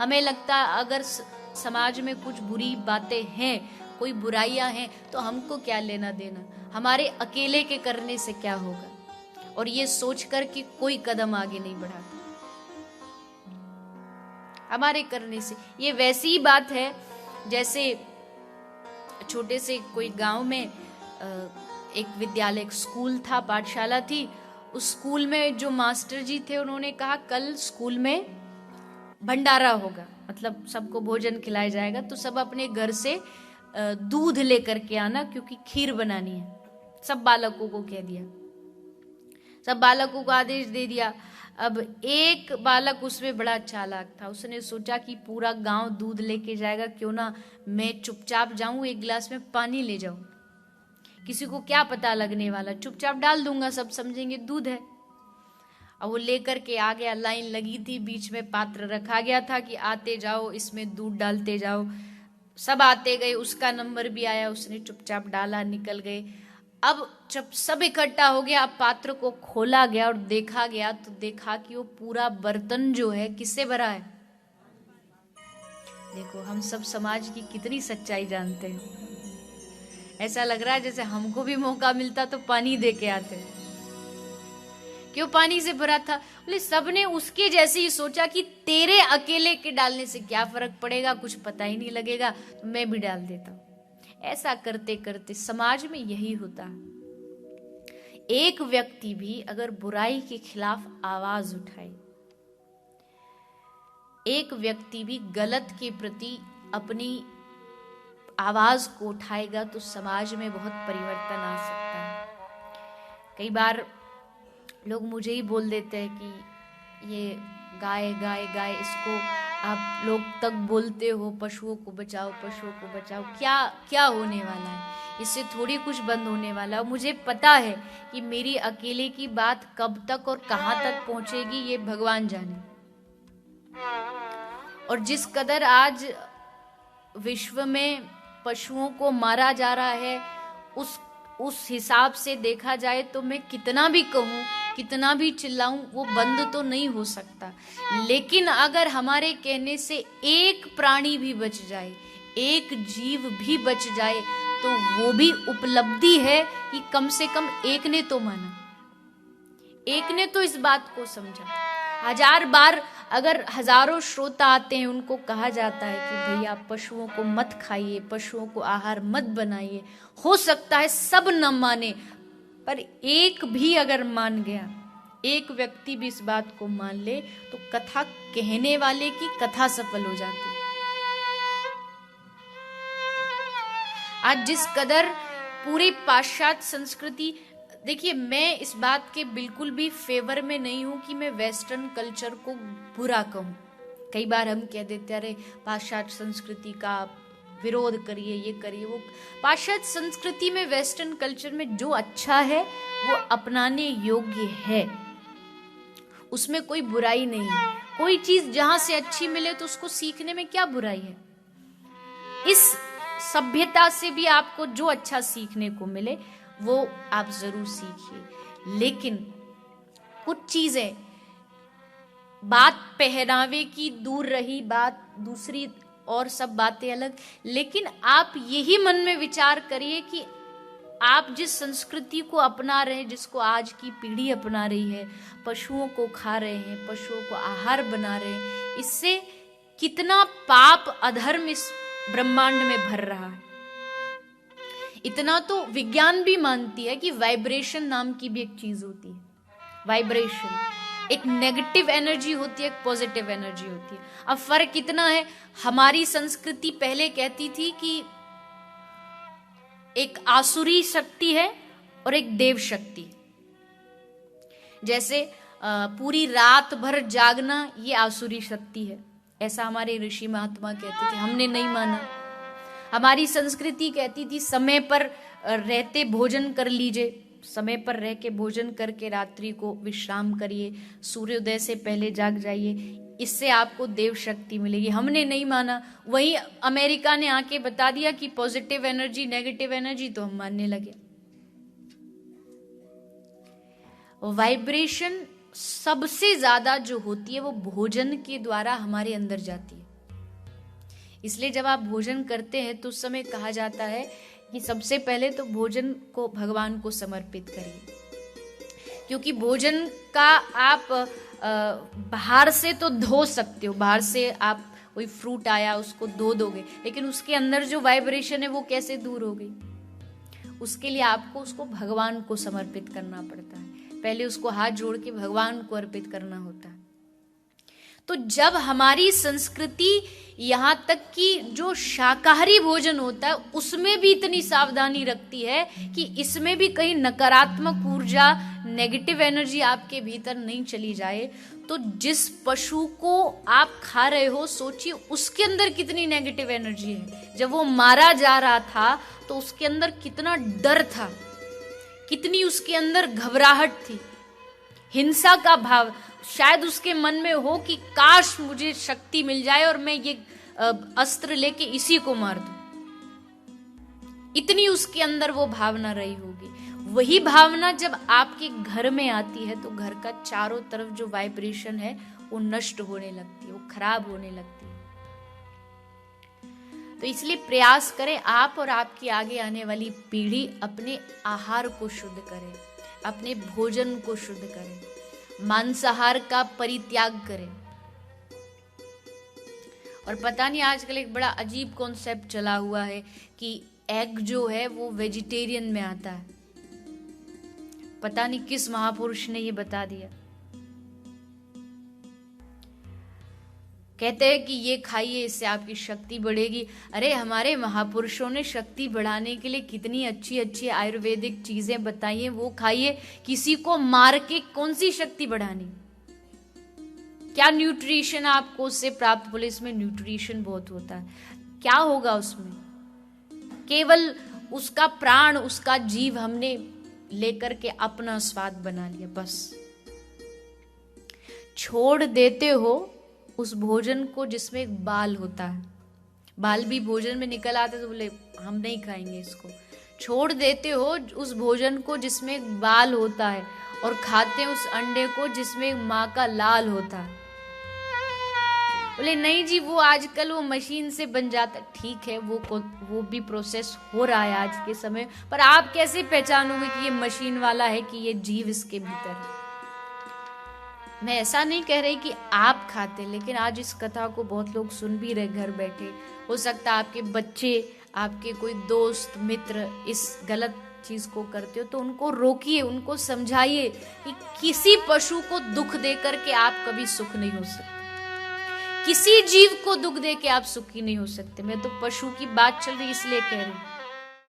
हमें लगता है अगर समाज में कुछ बुरी बातें हैं, कोई बुराइयां हैं, तो हमको क्या लेना देना, हमारे अकेले के करने से क्या होगा, और ये सोचकर कि कोई कदम आगे नहीं बढ़ाता हमारे करने से। ये वैसी ही बात है जैसे छोटे से कोई गांव में एक विद्यालय, एक स्कूल था, पाठशाला थी। उस स्कूल में जो मास्टर जी थे उन्होंने कहा कल स्कूल में भंडारा होगा, मतलब सबको भोजन खिलाया जाएगा, तो सब अपने घर से दूध लेकर के आना क्योंकि खीर बनानी है। सब बालकों को कह दिया, सब बालकों को आदेश दे दिया। अब एक बालक उसमें बड़ा चालाक था, उसने सोचा कि पूरा गांव दूध लेके जाएगा, क्यों ना मैं चुपचाप जाऊं, एक गिलास में पानी ले जाऊं, किसी को क्या पता लगने वाला, चुपचाप डाल दूंगा, सब समझेंगे दूध है। अब वो लेकर के आ गया, लाइन लगी थी, बीच में पात्र रखा गया था कि आते जाओ, इसमें दूध डालते जाओ। सब आते गए, उसका नंबर भी आया, उसने चुपचाप डाला, निकल गए। अब जब सब इकट्ठा हो गया, अब पात्र को खोला गया और देखा गया, तो देखा कि वो पूरा बर्तन जो है किससे भरा है। देखो हम सब समाज की कितनी सच्चाई जानते हैं। ऐसा लग रहा है जैसे हमको भी मौका मिलता तो पानी दे के आते। क्यों पानी से भरा था? बोले सबने उसके जैसे ही सोचा कि तेरे अकेले के डालने से क्या फर्क पड़ेगा, कुछ पता ही नहीं लगेगा, तो मैं भी डाल देता हूं। ऐसा करते करते समाज में यही होता है। एक व्यक्ति भी अगर बुराई के खिलाफ आवाज उठाए, एक व्यक्ति भी गलत के प्रति अपनी आवाज को उठाएगा तो समाज में बहुत परिवर्तन आ सकता है। कई बार लोग मुझे ही बोल देते हैं कि ये गाय गाय गाय, इसको आप लोग तक बोलते हो, पशुओं को बचाओ, पशुओं को बचाओ, क्या क्या होने वाला है, इससे थोड़ी कुछ बंद होने वाला है। मुझे पता है कि मेरी अकेले की बात कब तक और कहां तक पहुंचेगी ये भगवान जाने। और जिस कदर आज विश्व में पशुओं को मारा जा रहा है, उस हिसाब से देखा जाए तो मैं कितना भी कहूं, कितना भी चिल्लाऊं, वो बंद तो नहीं हो सकता। लेकिन अगर हमारे कहने से एक प्राणी भी बच जाए, एक जीव भी बच जाए, तो वो भी उपलब्धि है कि कम से कम एक ने तो माना, एक ने तो इस बात को समझा। हजार बार अगर हजारों श्रोता आते हैं, उनको कहा जाता है कि भैया पशुओं को मत खाइए, पशुओं को आहार मत बनाइए, हो सकता है सब न माने, पर एक भी अगर मान गया, एक व्यक्ति भी इस बात को मान ले, तो कथा कहने वाले की कथा सफल हो जाती है। आज जिस कदर पूरी पाश्चात्य संस्कृति, देखिए मैं इस बात के बिल्कुल भी फेवर में नहीं हूं कि मैं वेस्टर्न कल्चर को बुरा कहूं। कई बार हम कह देते अरे पाश्चात्य संस्कृति का विरोध करिए, ये करिए, वो। पाश्चात्य संस्कृति में, वेस्टर्न कल्चर में जो अच्छा है वो अपनाने योग्य है, उसमें कोई बुराई नहीं है। कोई चीज जहां से अच्छी मिले तो उसको सीखने में क्या बुराई है। इस सभ्यता से भी आपको जो अच्छा सीखने को मिले वो आप जरूर सीखिए। लेकिन कुछ चीजें, बात पहनावे की दूर रही, बात दूसरी और सब बातें अलग, लेकिन आप यही मन में विचार करिए कि आप जिस संस्कृति को अपना रहे हैं, जिसको आज की पीढ़ी अपना रही है, पशुओं को खा रहे हैं, पशुओं को आहार बना रहे हैं, इससे कितना पाप अधर्म इस ब्रह्मांड में भर रहा है। इतना तो विज्ञान भी मानती है कि वाइब्रेशन नाम की भी एक चीज होती है। वाइब्रेशन, एक नेगेटिव एनर्जी होती है, एक पॉजिटिव एनर्जी होती है। अब फर्क कितना है, हमारी संस्कृति पहले कहती थी कि एक आसुरी शक्ति है और एक देव शक्ति। जैसे पूरी रात भर जागना ये आसुरी शक्ति है, ऐसा हमारे ऋषि महात्मा कहते थे, हमने नहीं माना। हमारी संस्कृति कहती थी समय पर रहते भोजन कर लीजिए, समय पर रह के भोजन करके रात्रि को विश्राम करिए, सूर्योदय से पहले जाग जाइए, इससे आपको देव शक्ति मिलेगी। हमने नहीं माना। वही अमेरिका ने आके बता दिया कि पॉजिटिव एनर्जी, नेगेटिव एनर्जी, तो हम मानने लगे। वाइब्रेशन सबसे ज्यादा जो होती है वो भोजन के द्वारा हमारे अंदर जाती है। इसलिए जब आप भोजन करते हैं तो उस समय कहा जाता है कि सबसे पहले तो भोजन को भगवान को समर्पित करिए, क्योंकि भोजन का आप बाहर से तो धो सकते हो, बाहर से आप कोई फ्रूट आया उसको धो दोगे, लेकिन उसके अंदर जो वाइब्रेशन है वो कैसे दूर हो गई? उसके लिए आपको उसको भगवान को समर्पित करना पड़ता है, पहले उसको हाथ जोड़ के भगवान को अर्पित करना होता है। तो जब हमारी संस्कृति यहाँ तक कि जो शाकाहारी भोजन होता है उसमें भी इतनी सावधानी रखती है कि इसमें भी कहीं नकारात्मक ऊर्जा, नेगेटिव एनर्जी आपके भीतर नहीं चली जाए, तो जिस पशु को आप खा रहे हो सोचिए उसके अंदर कितनी नेगेटिव एनर्जी है। जब वो मारा जा रहा था तो उसके अंदर कितना डर था, कितनी उसके अंदर घबराहट थी, हिंसा का भाव। शायद उसके मन में हो कि काश मुझे शक्ति मिल जाए और मैं ये अस्त्र लेके इसी को मार दूं। इतनी उसके अंदर वो भावना रही होगी। वही भावना जब आपके घर में आती है तो घर का चारों तरफ जो वाइब्रेशन है वो नष्ट होने लगती है, वो खराब होने लगती है। तो इसलिए प्रयास करें आप और आपकी आगे आने वाली पीढ़ी अपने आहार को शुद्ध करें, अपने भोजन को शुद्ध करें, मांसाहार का परित्याग करें। और पता नहीं आजकल एक बड़ा अजीब कॉन्सेप्ट चला हुआ है कि एग जो है वो वेजिटेरियन में आता है। पता नहीं किस महापुरुष ने ये बता दिया। कहते हैं कि ये खाइए इससे आपकी शक्ति बढ़ेगी। अरे हमारे महापुरुषों ने शक्ति बढ़ाने के लिए कितनी अच्छी अच्छी आयुर्वेदिक चीजें बताई हैं, वो खाइए। किसी को मार के कौन सी शक्ति बढ़ानी? क्या न्यूट्रिशन आपको उससे प्राप्त? बोले इसमें न्यूट्रिशन बहुत होता है। क्या होगा उसमें? केवल उसका प्राण, उसका जीव हमने लेकर के अपना स्वाद बना लिया, बस। छोड़ देते हो उस भोजन को जिसमें एक बाल होता है, बाल भी भोजन में निकल आते तो बोले हम नहीं खाएंगे इसको। छोड़ देते हो उस भोजन को जिसमें एक बाल होता है और खाते हैं उस अंडे को जिसमें माँ का लाल होता है। बोले नहीं जी वो आजकल वो मशीन से बन जाता। ठीक है, वो भी प्रोसेस हो रहा है आज के समय, पर आप कैसे पहचानोगे कि ये मशीन वाला है कि ये जीव इसके भीतर है? मैं ऐसा नहीं कह रही कि आप खाते, लेकिन आज इस कथा को बहुत लोग सुन भी रहे घर बैठे। हो सकता है आपके बच्चे, आपके कोई दोस्त मित्र इस गलत चीज को करते हो, तो उनको रोकिए, उनको समझाइए कि किसी पशु को दुख दे करके आप कभी सुख नहीं हो सकते, किसी जीव को दुख दे के आप सुखी नहीं हो सकते। मैं तो पशु की बात चल रही इसलिए कह रही हूं।